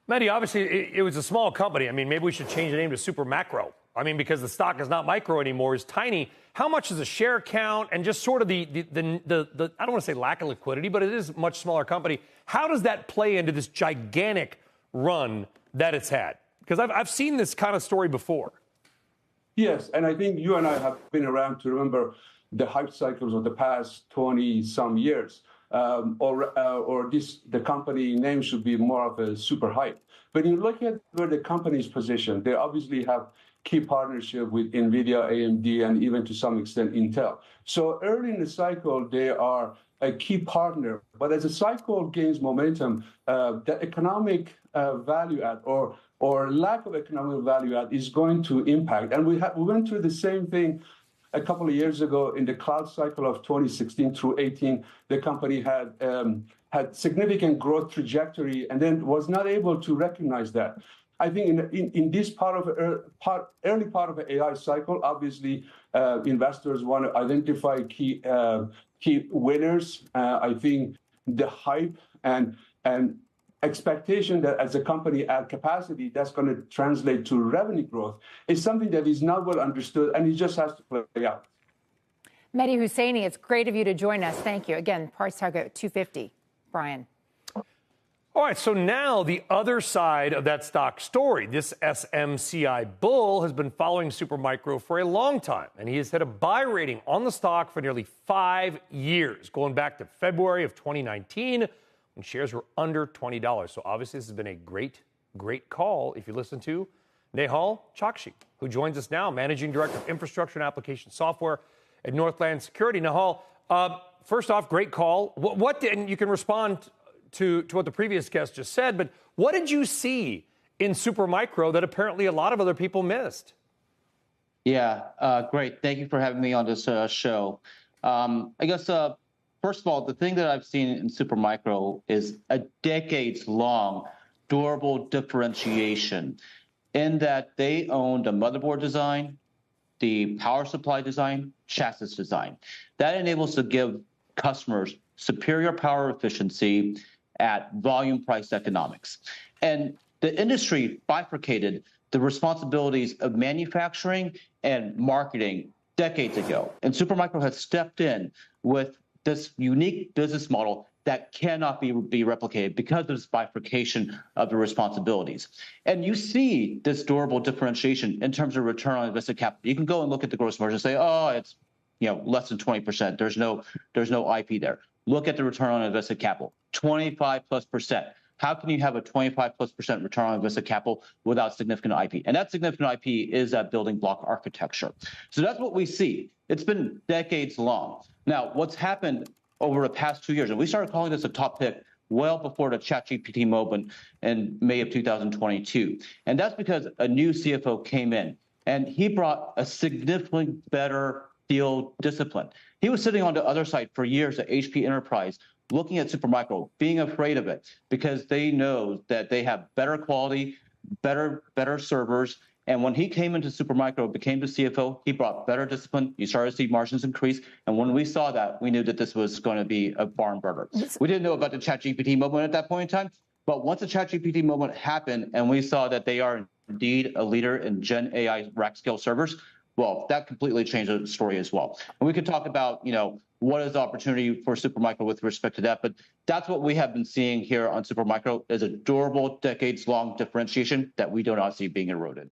Mehdi, obviously, it was a small company. I mean, maybe we should change the name to Super Macro. I mean, because the stock is not micro anymore, it's tiny. How much is the share count and just sort of the I don't want to say lack of liquidity, but it is a much smaller company. How does that play into this gigantic run that it's had? Because I've seen this kind of story before. Yes, and I think you and I have been around to remember the hype cycles of the past 20-some years. The company name should be more of a super hype. But you look at where the company's positioned, they obviously have key partnership with NVIDIA, AMD, and even to some extent Intel. So early in the cycle, they are a key partner. But as the cycle gains momentum, the economic value add or lack of economic value add is going to impact. And we went through the same thing a couple of years ago in the cloud cycle of 2016 through 18. The company had significant growth trajectory and then was not able to recognize that. I think in this early part of the AI cycle, obviously investors want to identify key winners. I think the hype and expectation that as a company add capacity, that's going to translate to revenue growth is something that is not well understood, and it just has to play out. Mehdi Hosseini, it's great of you to join us. Thank you. Again, price target at 250. Brian. All right, so now the other side of that stock story. This SMCI bull has been following Supermicro for a long time, and he has had a buy rating on the stock for nearly 5 years, going back to February of 2019 when shares were under $20. So obviously this has been a great call if you listen to Nehal Chokshi, who joins us now, Managing Director of Infrastructure and Application Software at Northland Securities. Nehal, first off, great call. And you can respond to what the previous guest just said, but what did you see in Supermicro that apparently a lot of other people missed? Yeah, great. Thank you for having me on this show. I guess, first of all, the thing that I've seen in Supermicro is a decades-long durable differentiation in that they own the motherboard design, the power supply design, chassis design. That enables to give customers superior power efficiency at volume price economics. And the industry bifurcated the responsibilities of manufacturing and marketing decades ago. And Supermicro has stepped in with this unique business model that cannot be replicated because of this bifurcation of the responsibilities. And you see this durable differentiation in terms of return on invested capital. You can go and look at the gross margin and say, oh, it's less than 20%. There's no IP there. Look at the return on invested capital, 25+%. How can you have a 25+% return on invested capital without significant IP? And that significant IP is that building block architecture. So that's what we see. It's been decades long. Now, what's happened over the past 2 years, and we started calling this a top pick well before the ChatGPT moment in May of 2022. And that's because a new CFO came in, and he brought a significantly better deal discipline. He was sitting on the other side for years at HP Enterprise, looking at Supermicro, being afraid of it, because they know that they have better quality, better servers. And when he came into Supermicro, became the CFO, he brought better discipline. You started to see margins increase. And when we saw that, we knew that this was going to be a barn burner. We didn't know about the ChatGPT moment at that point in time. But once the ChatGPT moment happened and we saw that they are indeed a leader in Gen AI rack scale servers, well, that completely changed the story as well. And we could talk about, what is the opportunity for Supermicro with respect to that. But that's what we have been seeing here on Supermicro is a durable, decades-long differentiation that we do not see being eroded.